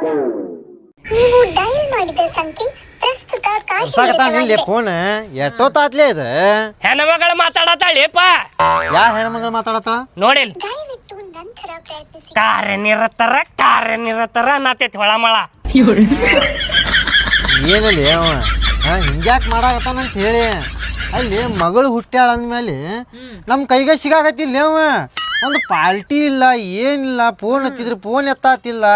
ನೀವು ಡಯಲ್ ಮಾಡಿದ ಸಂಖ್ಯೆ ಪ್ರಸ್ತುತ ಸಾಕತ್ತಾನಿಲ್ಲ ಫೋನ್ ಎಷ್ಟೊತ್ತಾತ್ಲೇ ಇದು ಹೆಣ್ಮಗಳು ಮಾತಾಡತ್ತಾಳಿಪ್ಪ. ಯಾ ಹೆಣ್ಮಗಳು ಮಾತಾಡತ್ತಾಳ ನೋಡಿಲ್ ದಯವಿಟ್ಟು ನಂತರ ಪ್ರಯತ್ನಿಸಿ. ಕಾರ್ಯನಿರತರ ನಾತೈತಿ ಹೊಳಮಳ. ಏನಲ್ಲಿ ಅವ ಹಿಂಗ್ಯಾಕ್ ಮಾಡಾಕತ್ತಾನಂತ ಹೇಳಿ ಅಲ್ಲಿ ಮಗಳು ಹುಟ್ಟ್ಯಾಳ ಅಂದ್ಮೇಲೆ ನಮ್ಮ ಕೈಗೆ ಸಿಗಾಕತ್ತಿಲ್ಲ ಅವ. ಒಂದು ಪಾಲ್ಟಿ ಇಲ್ಲ ಏನಿಲ್ಲ, ಫೋನ್ ಹಚ್ಚಿದ್ರೆ ಫೋನ್ ಎತ್ತಾತಿಲ್ಲ.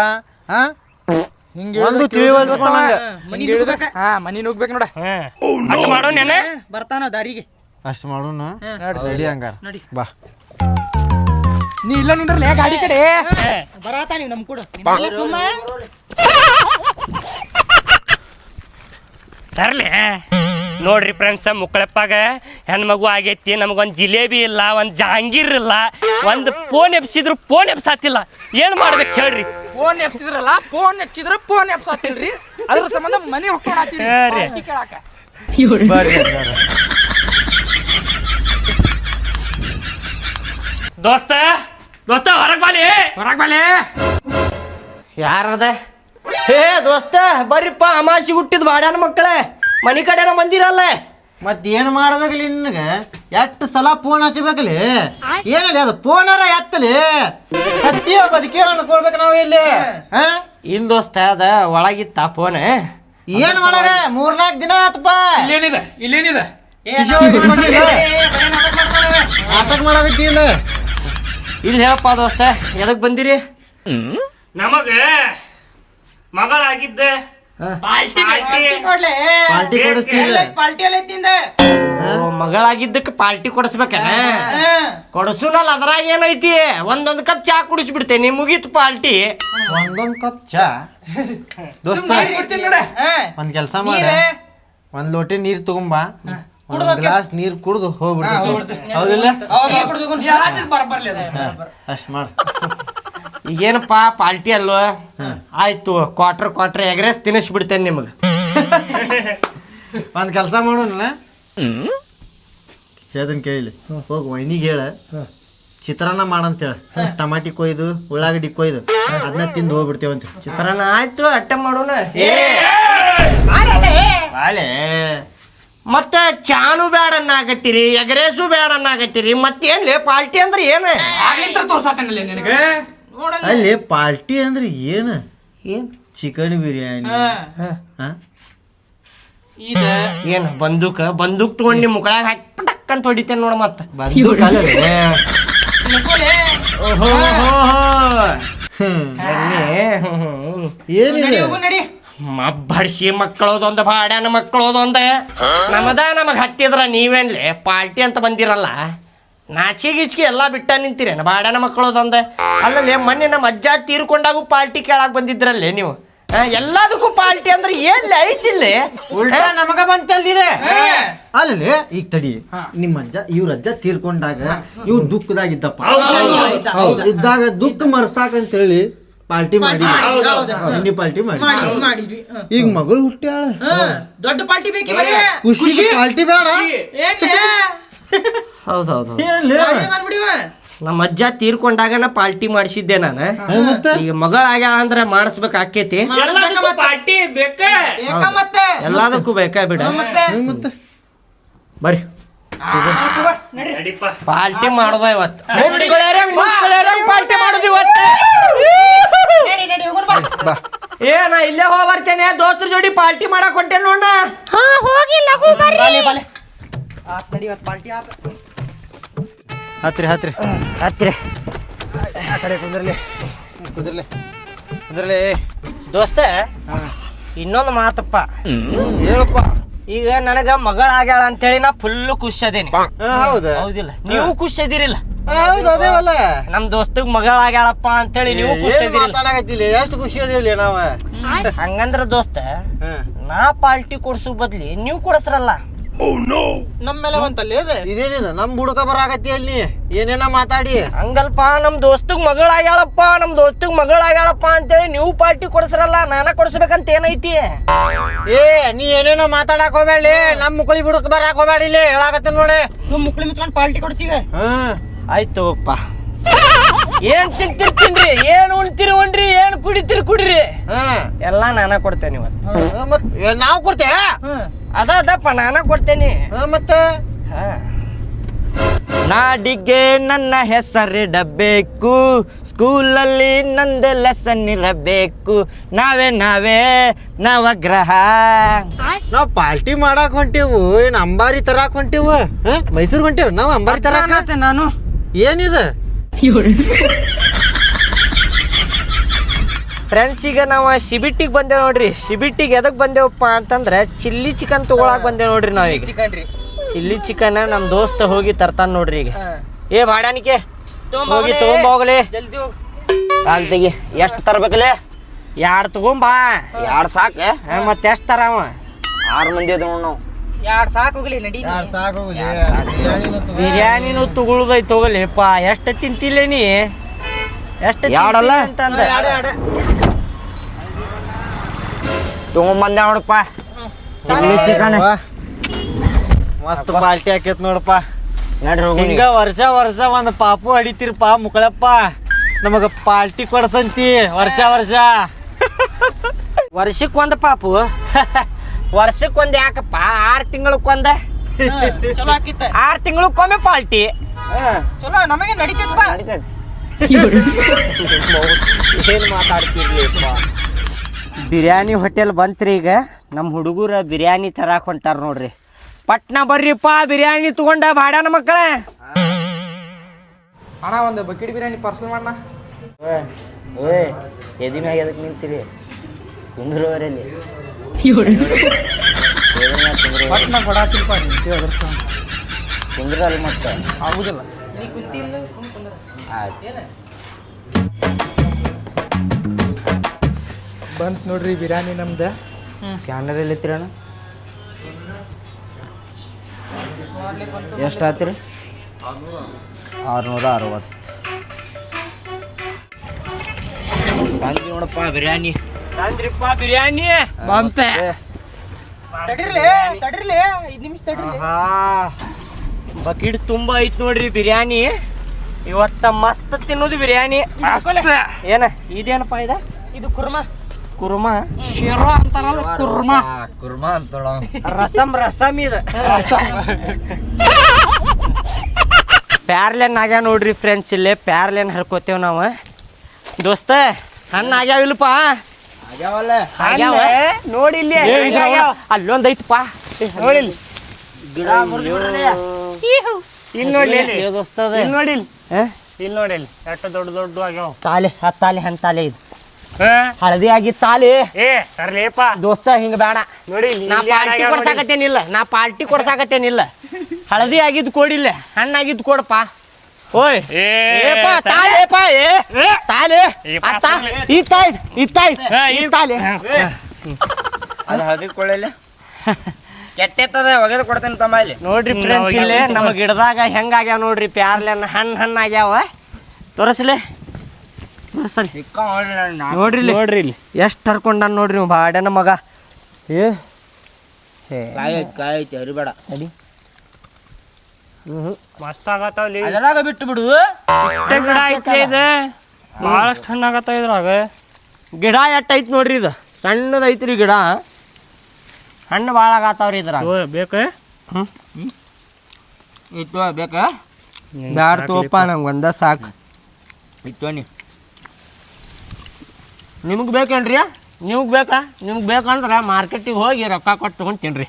ಒಂದು ತಿಳಿವಲ್ದು ಮನಿ ನುಗ್ಬೇಕು ನೋಡ. ಅಟ್ ಮಾಡೋ ನೆನೆ ಬರ್ತಾನ ದಾರಿಗೆ. ಅಷ್ಟು ಮಾಡೋಣ ರೆಡಿ ಹಂಗಾರ ಬಾ. ನೀ ಇಲ್ಲ ನಿಂದ್ರಲ್ಲ ಗಾಡಿ ಕಡೆ ಬರಾತ ನೀವು ನಮ್ ಕೂಡ ಸರ್ಲೆ ನೋಡ್ರಿ ಫ್ರೆಂಡ್ಸ್, ಮುಕ್ಕಳಪ್ಪಾಗ ಹೆಣ್ಮಗು ಆಗೈತಿ. ನಮಗೊಂದು ಜಿಲೇಬಿ ಇಲ್ಲ, ಒಂದು ಜಹಾಂಗೀರ್ ಇಲ್ಲ, ಒಂದು ಫೋನ್ ಎಬ್ಸಿದ್ರು ಫೋನ್ ಎಬ್ಸಾತಿಲ್ಲ. ಏನು ಮಾಡ್ಬೇಕು ಹೇಳ್ರಿ? ಫೋನ್ ಎಪ್ಸಿದ್ರಲ್ಲ, ಫೋನ್ ಹಚ್ಚಿದ್ರ ಫೋನ್ ಎಪ್ಸಾತಿಲ್ರಿ. ಅದ್ರ ಸಂಬಂಧ ಮನಿ ಹೊಕ್ಕೊಂಡಾತೀರಿ ಕೇಳಾಕ. ಬರ್ರಿ ದೋಸ್ತ ಹೊರಗೆ ಬಾಲೆ. ಯಾರದ? ಹೇ ದೋಸ್ತ ಬರ್ರಿಪ್ಪ, ಅಮಾಸಿ ಹುಟ್ಟಿದ್ ಬಾಡ್ಯಾನ ಮಕ್ಕಳೇ, ಮನಿ ಕಡೆನ ಬಂದಿರಲ್ಲ. ಮತ್ತೇನು ಮಾಡ್ಬೇಕಲ್ಲಿ ನಿನಗೆ? ಎಷ್ಟು ಸಲ ಫೋನ್ ಹಚ್ಚಬೇಕಲ್ಲಿ? ಏನಲ್ಲಿ ಅದು ಫೋನರ ಎತ್ತಲಿ. ಸತ್ಯ ಬದುಕಿ ಅನ್ಕೊಳ್ಬೇಕು ನಾವು ಇಲ್ಲಿ. ಇಲ್ಲ ದೋಸ್ತ, ಅದ ಒಳಗಿತ್ತ ಫೋನ್. ಏನ್ ಒಳಗ 3-4 ದಿನ ಆತಪ್ಪ. ಇಲ್ಲೇನಿದೆ ನಾಟಕ ಮಾಡಾಕತ್ತಿ ಇಲ್ಲ. ಇಲ್ಲಿ ಹೇಳಪ್ಪ ದೋಸ್ತ, ಎದಕ್ ಬಂದಿರಿ? ನಮಗ ಮಗಳಾಗಿದ್ದ ಪಾರ್ಟಿ ಕೊಡಿಸ್ತಿಲ್ಲ. ಮಗಳಾಗಿದ್ದಕ್ಕೆ ಪಾರ್ಟಿ ಕೊಡಿಸ್ಬೇಕನ? ಕೊಡಿಸುನಲ್ಲ, ಅದ್ರಾಗ ಏನೈತಿ? ಒಂದೊಂದು ಕಪ್ ಚಾ ಕುಡಿಸ್ಬಿಡ್ತೇನೆ, ಮುಗೀತು ಪಾರ್ಟಿ. ಒಂದೊಂದ್ ಕಪ್ ಚಾ ದೋಸ್ತ. ಒಂದ್ ಕೆಲ್ಸ ಮಾಡ, ಒಂದ್ ಲೋಟೆ ನೀರ್ ತಗೊಂಬಾ, ಒಂದ್ ಗ್ಲಾಸ್ ನೀರ್ ಕುಡ್ದು ಹೋಗ್ಬಿಡ್ತ. ಹೌದಿಲ್ಲ? ಅಷ್ಟ್ ಮಾಡ. ಈಗೇನಪ್ಪ ಪಾರ್ಟಿ ಅಲ್ವ? ಆಯ್ತು, ಕ್ವಾರ್ಟರ್ ಎಗ್ರೆಸ್ ತಿನ್ನಿಸ್ಬಿಡ್ತೇನೆ ನಿಮಗೆ. ಒಂದ್ ಕೆಲ್ಸ ಮಾಡೋಣ, ಹೇಳ್ದನ್ ಕೇಳಿ ಹೋಗ್ ವೈನಿಗೆ ಹೇಳ ಚಿತ್ರಾನ್ನ ಮಾಡಂತೇಳ. ಟಮಾಟಿ ಕೊಯ್ದು ಉಳ್ಳಾಗಡ್ಡಿ ಕೊಯ್ದು ಅದನ್ನ ತಿಂದು ಹೋಗ್ಬಿಡ್ತೇವಂತ. ಚಿತ್ರಾನ್ನ ಆಯ್ತು, ಅಟ್ಟೆ ಮಾಡೋಣ. ಬಾಳೆ ಮತ್ತೆ ಚಾನು ಬ್ಯಾಡ ಅನ್ನಾಗತ್ತೀರಿ, ಎಗ್ರೇಸು ಬ್ಯಾಡ ಅನ್ನಾಗತ್ತೀರಿ. ಮತ್ತೇನ್ಲಿ ಪಾರ್ಟಿ ಅಂದ್ರೆ ಏನ? ತೋರ್ಸಾತನಲ್ಲ ನಿನಗೆ. ಅಲ್ಲಿ ಪಾರ್ಟಿ ಅಂದ್ರೆ ಏನು? ಏನ್ ಚಿಕನ್ ಬಿರಿಯಾನಿ. ಏನ್ ಬಂದೂಕ್ ತಗೊಂಡು ನಿಮ್ಮ ಮುಕ್ಕಳಾಗ ಹಾಕಿ ಪಟಕ್ ಅಂತ ಹೊಡಿತೇನೆ ನೋಡ. ಮತ್ತ ಏನಿದೆ ಬಡ್ಸಿ ಮಕ್ಕಳೋದೊಂದು ಬಾಡ್ಯಾನ ಮಕ್ಕಳೋದೊಂದ ನಮಗ್ ಹತ್ತಿದ್ರ ನೀವೇನ್ಲಿ ಪಾರ್ಟಿ ಅಂತ ಬಂದಿರಲ್ಲ. ನಾಚಿಗಿಚ್ಕಿ ಎಲ್ಲಾ ಬಿಟ್ಟ ನಿಂತೀರೇನ ಬಾಡ್ಯಾನ ಮಕ್ಕಳೋದೊಂದ? ಅಲ್ಲಲ್ಲಿ ಮೊನ್ನೆ ನಮ್ಮ ಅಜ್ಜ ತೀರ್ಕೊಂಡಾಗೂ ಪಾರ್ಟಿ ಕೇಳಾಕ್ ಬಂದಿದ್ರಲ್ಲೇ ನೀವು. ಎಲ್ಲದಕ್ಕೂ ಪಾರ್ಟಿ ಅಂದ್ರೆ ಏನ್ ಐತಿಲ್ಲ? ಉಲ್ಟಾ ನಮಗ ಬಂತಲ್ಲಿದೆ. ಅಲ್ಲಿ ಈಗ ತಡಿ, ನಿಮ್ಮ ಇವ್ರ ಅಜ್ಜ ತೀರ್ಕೊಂಡಾಗ ಇವ್ ದುಃಖದಾಗಿದ್ದಪ್ಪ. ಇದ್ದಾಗ ದುಃಖ ಮರ್ಸಾಕಂತ ಹೇಳಿ ಪಾರ್ಟಿ ಮಾಡಿ ಪಾರ್ಟಿ ಮಾಡಿ. ಈಗ ಮಗಳು ಹುಟ್ಟ್ಯಾಳ, ದೊಡ್ಡ ಪಾರ್ಟಿ ಬೇಕಿ ಖುಷಿ ಪಾರ್ಟಿ ಬೇಡ. ಹೌದೌದು, ನಮ್ಮ ಅಜ್ಜ ತೀರ್ಕೊಂಡಾಗನ ಪಾರ್ಟಿ ಮಾಡಿಸಿದ್ದೆ ನಾನು. ಈಗ ಮಗಳಾಗ್ಯಾಳ ಅಂದ್ರೆ ಮಾಡಿಸ್ಬೇಕು ಆಕೇತಿ. ಪಾರ್ಟಿ ಬೇಕ, ಎಲ್ಲದಕ್ಕೂ ಬೇಕಾ ಬಿಡ. ಬರ್ರಿ ಪಾರ್ಟಿ ಮಾಡೋದ ಇವತ್ತು. ಪಾರ್ಟಿ ಮಾಡೋದು ಇವತ್ತು. ನಾ ಇಲ್ಲೇ ಹೋಗಿ ಬರ್ತೇನೆ, ದೋಸ್ತರ ಜೋಡಿ ಪಾರ್ಟಿ ಮಾಡಕ್ ಹೊಂಟೇನೆ ನೋಡ. ಹತ್ರಿ ಕುಂದ್ರಲಿ ದೋಸ್ತ, ಇನ್ನೊಂದು ಮಾತಪ್ಪ ಹೇಳಪ್ಪ. ಈಗ ನನಗ ಮಗಳಾಗ್ಯಾಳ ಅಂತೇಳಿ ನಾ ಫುಲ್ ಖುಷಿ ಅದೇನಿ. ಹೌದಿಲ್ಲ? ನೀವು ಖುಷಿ ಅದಿರಿಲ್ಲ? ಹೌದು, ಅದೇವಲ್ಲ ನಮ್ ದೋಸ್ತಗ್ ಮಗಳಾಗ್ಯಾಳಪ್ಪ ಅಂತೇಳಿ ನೀವು ಖುಷಿ ಅದಿರಿಲ್ಲ. ಎಷ್ಟು ಖುಷಿ ಅದಿಲ್ಲ ನಾವ. ಹಂಗಂದ್ರ ದೋಸ್ತ, ನಾ ಪಾರ್ಟಿ ಕೊಡ್ಸು ಬದ್ಲಿ ನೀವು ಕೊಡಸ್ರಲ್ಲ. ನಮ್ಮ ಮೇಲೆ ಬಂತಲ್ಲ ಇದೇನಿದ ನಮ್ ಬುಡಕ ಬರಾಕತ್ತಿ ಅಲ್ಲಿ ಏನೇನ ಮಾತಾಡಿ. ಹಂಗಲ್ಪ, ನಮ್ ದೋಸ್ತಗ್ ಮಗಳಾಗ್ಯಾಳಪ್ಪ ಅಂತೇಳಿ ನೀವು ಪಾರ್ಟಿ ಕೊಡ್ಸ್ರಲ್ಲ, ನಾನ ಕೊಡ್ಸ್ಬೇಕಂತ ಏನೈತಿ? ನೀ ಏನೇನೋ ಮಾತಾಡಕ್ ಹೋಗ್ಬೇಡಿ, ನಮ್ ಮುಕ್ಳಿ ಬುಡಕ್ ಬರಾಕ್ ಹೋಗ್ಬೇಡಿ. ಇಲ್ಲಿ ಹೇಳಾಕತ್ತೀನಿ ನೋಡಿ, ಮುಕ್ಳಿ ಮುಚ್ಕೊಂಡ್ ಪಾರ್ಟಿ ಕೊಡ್ಸಿಗ. ಆಯ್ತು ಅಪ್ಪ. ಏನ್ ತಿಂತೀರಿ ತಿನ್ರಿ, ಏನ್ ಉಣ್ತೀರಿ ಉಣ್ರಿ, ಏನ್ ಕುಡಿತೀರಿ ಕುಡಿರಿ. ಎಲ್ಲ ನಾನ ಕೊಡ್ತೇನೆ ಇವತ್ತು. ನಾವು ಕೊಡ್ತೇವೆ ಅದಪ್ಪ ನಾನ ಕೊಡ್ತೇನೆ. ಮತ್ತೆ ನಾಡಿಗೆ ನನ್ನ ಹೆಸರಿಡಬೇಕು, ಸ್ಕೂಲಲ್ಲಿ ನಂದು ಲೆಸನ್ ಇರಬೇಕು, ನಾವೇ ನವಗ್ರಹ. ನಾವು ಪಾರ್ಟಿ ಮಾಡಕ್ ಹೊಂಟೇವು, ಏನ್ ಅಂಬಾರಿ ತರಾಕ್ ಹೊಂಟೇವು? ಮೈಸೂರು ಹೊಂಟೇವು ನಾವು ಅಂಬಾರಿ ತರಾಕ. ನಾನು ಏನಿದೆ ಫ್ರೆಂಡ್ಸ್, ಈಗ ನಾವು ಶಿಬಿಟ್ಟಿಗೆ ಬಂದೇವು ನೋಡ್ರಿ. ಶಿಬಿಟ್ಟಿಗೆ ಎದಕ್ ಬಂದೇವಪ್ಪ ಅಂತಂದ್ರೆ ಚಿಲ್ಲಿ ಚಿಕನ್ ತಗೊಳಕ್ ಬಂದೇವ್ ನೋಡ್ರಿ. ನಾವೀಗ ಚಿಕನ್ ರೀ. ಚಿಲ್ಲಿ ಚಿಕನ್ ನಮ್ಮ ದೋಸ್ತ ಹೋಗಿ ತರ್ತಾನ ನೋಡ್ರಿ. ಈಗ ಏ ಬಾಡಾನಿಕೆ ಹೋಗಿ ತಗೊಂಬೋಗ್ಲಿ. ಜಲ್ದಿ ಹೋಗ್. ಆಗ್ತಿಗೆ ಎಷ್ಟು ತರ್ಬೇಕಲೆ? 2 ತಗೊಂಬಾ. 2 ಸಾಕ? ಮತ್ತೆ ಎಷ್ಟು ತರವ? 6 ಮಂದಿ ಅದ ನಾವು. 2 ಸಾಕು ಹೋಗ್ಲಿ ನಡಿ. ಬಿರಿಯಾನಿನೂ ತಗೊಳುದೈತಿ ತಗೋಲಿಪ್ಪ. ಎಷ್ಟು ತಿಂತಿಲ್ಲ ನೀ? ಎಷ್ಟು ಅಂತಂದ ತಗೊಂಬಂದೆ ನೋಡಪ್ಪ ಚಿಲ್ಲಿ ಚಿಕನ್. ಮಸ್ತ್ ಪಾರ್ಟಿ ಆಕೇತ್ ನೋಡಪ್ಪ. ನಡ್ರಿ ಹೋಗಿ. ಹಿಂಗ ವರ್ಷ ಒಂದ್ ಪಾಪು ಹಡಿತಿರಪ್ಪ ಮುಕ್ಕಳಪ್ಪ. ನಮಗ ಪಾರ್ಟಿ ಕೊಡ್ಸಂತಿ ವರ್ಷ ವರ್ಷಕ್ಕೊಂದು ಪಾಪು. ವರ್ಷಕ್ಕೊಂದು ಯಾಕಪ್ಪ? 6 ತಿಂಗಳಕ್ಕೊಂದ. ಚಲೋ ಹಾಕಿತ್ತ. 6 ತಿಂಗಳಕ್ಕೊಮ್ಮೆ ಪಾರ್ಟಿ. ಚಲೋ ನಮಗೆ ನಡೀತೈತಪ್ಪ. ಏನು ಮಾತಾಡ್ತಿರ್ಲಿಪ್ಪ. ಬಿರಿಯಾನಿ ಹೋಟೆಲ್ ಬಂತ್ರಿ. ಈಗ ನಮ್ಮ ಹುಡುಗರ ಬಿರಿಯಾನಿ ತರಾಕ್ ಹೊಂಟಾರ ನೋಡ್ರಿ. ಪಟ್ನ ಬರ್ರಿಪ್ಪ ಬಿರಿಯಾನಿ ತಗೊಂಡ ಬಾಡ್ಯಾನ ಮಕ್ಕಳ. ಅಣ್ಣ ಒಂದು ಬಕೆಟ್ ಬಿರಿಯಾನಿ ಪಾರ್ಸಲ್ ಮಾಡೋಣ. ಓಯ್ ಎದಿ ಮ್ಯಾಗ ಎದಕ್ಕೆ ನಿಂತೀರಿ? ಕುಂದ್ರವರಲ್ಲಿ ಪಟ್ನ ಕೊಡಾತಿಲ್ಪ ನಿಂತೀವಿ ಅದ್ರ ಸಹ ಕುಂದ್ರಲ್ಲಿ ಮತ್ತೆ ಆಗುದಿಲ್ಲ. ನೀ ಕುಂತಿಲ್ಲ ಸುಮ್ ಕುಂದ್ರ. ಬಂತು ನೋಡ್ರಿ ಬಿರಿಯಾನಿ ನಮ್ದು. ಸ್ಕ್ಯಾನರ್ ಎಲ್ಲಿತ್ತೀರಣ್ಣ? ಎಷ್ಟು ಆಯ್ತು? 660. ತಂದ್ರಿ ನೋಡಪ್ಪ ಬಿರಿಯಾನಿ. ತಂದ್ರಿಪ್ಪ ಬಿರಿಯಾನಿ ಬಂತೆ. ತಡಿರ್ಲಿ 5 ನಿಮಿಷ ತಡಿರ್ಲಿ. ಬಕೆಟ್ ತುಂಬ ಐತ್ ನೋಡ್ರಿ ಬಿರಿಯಾನಿ. ಇವತ್ತ ಮಸ್ತ್ ತಿನ್ನೋದು ಬಿರಿಯಾನಿ. ಏನ ಇದೇನಪ್ಪ ಇದ? ಇದು ಕುರ್ಮಾ ಶೇರ್ವಾ ಅಂತಾರಲ್ಲ ಕುರ್ಮಾ. ಕುರ್ಮಾ ಅಂತೋಳ. ರಸಮ್ ಇದು. ಪ್ಯಾರ್ಲೆನ್ ಆಗ್ಯಾವ ನೋಡ್ರಿ ಫ್ರೆಂಡ್ಸ್. ಇಲ್ಲೇ ಪ್ಯಾರ್ಲೆನ್ ಹರ್ಕೋತೇವ್ ನಾವು. ದೋಸ್ತ ಹಣ್ಣು ಆಗ್ಯಾವಿಲ್ಲಪ್ಪ? ಆಗ್ಯಾವ ನೋಡಿ. ಇಲ್ಲಿ ಅಲ್ಲೊಂದು ಐತಪ್ಪ ನೋಡಿ. ಗಿಡ ಇಲ್ಲಿ ನೋಡಿ ದೋಸ್ತ. ನೋಡಿ ಇಲ್ಲಿ ನೋಡಿ ಎಷ್ಟು ದೊಡ್ಡ ಆಗ್ಯಾವ. ತಾಲೆ ಹಣ್ಣು ತಾಲೆ ಇದು ಹಳದಿ ಆಗಿತ್ತು ತಾಲಿ. ತರ್ಲೇಪ ದೋಸ್ತ ಹಿಂಗ ಬೇಡ ನೋಡಿ. ನಾ ಪಾರ್ಟಿ ಕೊಡ್ಸಾಕತ್ತೇನಿಲ್ಲ. ಹಳದಿ ಆಗಿದ್ದು ಕೊಡಿಲ್ಲ, ಹಣ್ಣಾಗಿದ್ದು ಕೊಡಪ್ಪ. ಓಯ್ ಕೆಟ್ಟದ ಒಗೆದು ಕೊಡ್ತೇನೆ ತಮ್ಮ. ಇಲ್ಲಿ ನೋಡ್ರಿ ಫ್ರೆಂಡ್ಸ್, ಇಲ್ಲಿ ನಮ್ಮ ಗಿಡದಾಗ ಹೆಂಗಾಗ್ಯಾವ ನೋಡ್ರಿ ಪ್ಯಾರ್ಲೆನ್ ಹಣ್ಣಾಗ್ಯಾವ. ತೋರಿಸ್ಲಿ ನೋಡ್ರಿ ಇಲ್ಲಿ ಎಷ್ಟು ಹರ್ಕೊಂಡ ನೋಡ್ರಿ ನೀವು ಬಾಡ್ಯಾನ ಮಗ. ಕಾಯ್ತಿ ಹರಿಬೇಡ. ಮಸ್ತ್ ಆಗತ್ತಾವಲ್ಲಿ. ಅದರಾಗ ಬಿಟ್ಟು ಬಿಡು. ಗಿಡ ಐತಿ ಇದು ಭಾಳಷ್ಟು ಹಣ್ಣಾಗತ್ತಾವ ಇದ್ರಾಗ. ಗಿಡ ಎಟ್ಟು ಐತಿ ನೋಡ್ರಿ. ಇದು ಸಣ್ಣದ ಐತ್ರಿ ಗಿಡ. ಹಣ್ಣು ಭಾಳ ಆಗತ್ತಾವ್ರಿ ಇದ್ರಾಗ. ಬೇಕು ಇತ್ತು ಬೇಕಾ? ಬ್ಯಾಡ ತೋಪ, ನಂಗೆ ಒಂದ ಸಾಕು. ಇತ್ತು ನಿಮ್ಗೆ ಬೇಕೇನ್ರಿ? ನಿಮ್ಗೆ ಬೇಕಾ? ನಿಮ್ಗೆ ಬೇಕಂದ್ರೆ ಮಾರ್ಕೆಟಿಗೆ ಹೋಗಿ ರೊಕ್ಕ ಕೊಟ್ಟು ತೊಗೊಂತೀನ್ರಿ.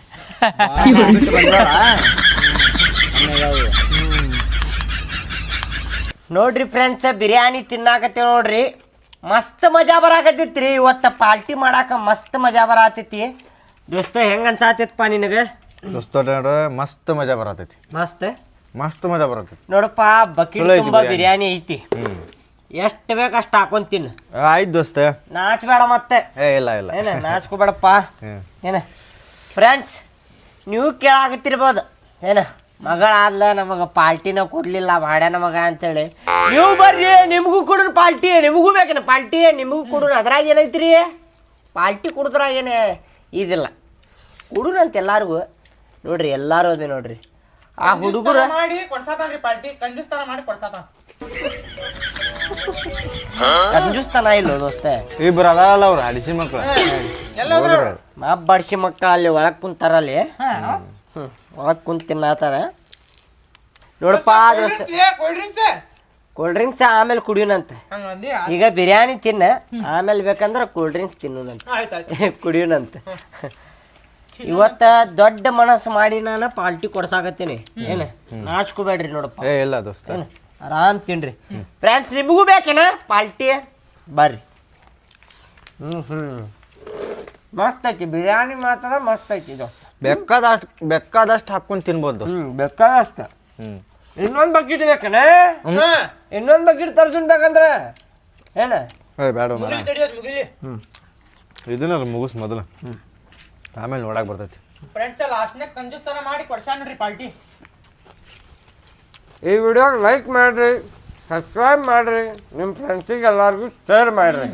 ನೋಡ್ರಿ ಫ್ರೆಂಡ್ಸ್, ಬಿರಿಯಾನಿ ತಿನ್ನಾಕತ್ತೇವ್ ನೋಡ್ರಿ. ಮಸ್ತ್ ಮಜಾ ಬರಾಕತ್ತೈತ್ರಿ. ಇವತ್ತು ಪಾರ್ಟಿ ಮಾಡಾಕ ಮಸ್ತ್ ಮಜಾ ಬರಾತೈತಿ. ದೋಸ್ತ ಹೆಂಗ ಅನ್ಸಾತೈತಪ್ಪ ನಿನಗೆ? ದೋಸ್ತ ಮಸ್ತ್ ಮಜಾ ಬರತೈತಿ. ಮಸ್ತ್ ಮಜಾ ಬರತೈತಿ ನೋಡಪ್ಪ. ಬಕೆಟ್ ತುಂಬಾ ಬಿರಿಯಾನಿ ಐತಿ. ಎಷ್ಟು ಬೇಕು ಅಷ್ಟು ಹಾಕೊಂತೀನಿ. ಆಯ್ತು ದೋಸ್ತ, ನಾಚ್ಬೇಡ ಮತ್ತೆ. ಇಲ್ಲ ಏನ ನಾಚ್ಕೋಬೇಡಪ್ಪ. ಏನ ಫ್ರೆಂಡ್ಸ್, ನೀವು ಕೇಳಾಕತ್ತಿರ್ಬೋದು ಏನ ಮಗಳಾದ್ಲ ನಮಗೆ ಪಾರ್ಟಿನ ಕೊಡ್ಲಿಲ್ಲ ಬಾಡ್ಯಾನ ಮಗ ಅಂತೇಳಿ. ನೀವು ಬರ್ರಿ, ನಿಮಗೂ ಕೊಡೋಣ ಪಾರ್ಟಿ. ನಿಮಗೂ ಬೇಕೇನ ಪಾರ್ಟಿ? ನಿಮಗೂ ಕೊಡೋಣ. ಅದ್ರಾಗ ಏನೈತ್ರಿ? ಪಾರ್ಟಿ ಕುಡಿದ್ರಾಗ ಏನೇ ಇದಿಲ್ಲ. ಕೊಡೋಣ ಅಂತ ಎಲ್ಲಾರ್ಗು. ನೋಡ್ರಿ ಎಲ್ಲಾರು ಅದೇ ನೋಡ್ರಿ. ಆ ಹುಡುಗರು ಮಾಡಿ ಕೊಡ್ಸಾತಾನ್ರಿ ಪಾರ್ಟಿ. ಕಂಜೂಸ್ತರ ಮಾಡಿ ಕೊಡ್ಸಾತಾನ. ಕಂಜುಸ್ತನ ಇಲ್ಲ ದೋಸ್ತ. ಇಬ್ರು ಅದಾರಲ್ಲ ಅವ್ರು ಹಡಿಸಿ ಮಕ್ಳು. ಬಡ್ಸಿ ಮಕ್ಕಳು ಅಲ್ಲಿ ಒಳಗ್ ಕುಂತಾರಲ್ಲಿ ಒಳಗ್ ಕುಂತ ತಿನ್ನತಾರ ನೋಡಪ್ಪ ದೋಸ್ತ. ಕೂಲ್ ಡ್ರಿಂಕ್ಸ್ ಆಮೇಲೆ ಕುಡಿಯೋಣಂತ. ಈಗ ಬಿರಿಯಾನಿ ತಿನ್ನ, ಆಮೇಲೆ ಬೇಕಂದ್ರೆ ಕೂಲ್ ಡ್ರಿಂಕ್ಸ್ ತಿನ್ನೋಣಂತ, ಕುಡಿಯೋಣಂತ. ಇವತ್ತ ದೊಡ್ಡ ಮನಸ್ಸು ಮಾಡಿ ನಾನು ಪಾರ್ಟಿ ಕೊಡ್ಸಾಕತ್ತೀನಿ. ಏನು ನಾಚ್ಕೋಬೇಡ್ರಿ ನೋಡಪ್ಪ. ಇಲ್ಲ ದೋಸ್ತ, ಆರಾಮ್ ತಿನ್ರಿ. ಫ್ರೆಂಡ್ಸ್ ನಿಮಗೂ ಬೇಕೇನ ಪಾರ್ಟಿ? ಬರ್ರಿ. ಮಸ್ತ್ ಐತಿ ಬಿರಿಯಾನಿ, ಮಾತ್ರ ಮಸ್ತ್ ಐತಿ ಇದು. ಬೇಕಾದಷ್ಟು ಹಾಕೊಂಡು ತಿನ್ಬೋದು ದೋಸ್ತ. ಬೇಕಾದಷ್ಟ. ಇನ್ನೊಂದು ಬಕೆಟ್ ಬೇಕನ? ಇನ್ನೊಂದು ಬಕೆಟ್ ತರ್ಸುನ್ ಬೇಕಂದ್ರೆ ಏನ ಬೇಡ ಇದನ್ನ ಮುಗಿಸ್ ಮೊದಲು, ಆಮೇಲೆ ನೋಡಕ್ ಬರ್ತೈತಿ. ಫ್ರೆಂಡ್ಸ್ ಲಾಸ್ಟ್ನಾಗ ಕಂಜೂಸ್ತನ ಮಾಡಿ ಕೊಡ್ಸಾನ ನೋಡ್ರಿ ಪಾರ್ಟಿ. ಈ ವಿಡಿಯೋಗೆ ಲೈಕ್ ಮಾಡ್ರಿ, ಸಬ್ಸ್ಕ್ರೈಬ್ ಮಾಡ್ರಿ, ನಿಮ್ಮ ಫ್ರೆಂಡ್ಸಿಗೆ ಎಲ್ಲರಿಗೂ ಶೇರ್ ಮಾಡ್ರಿ.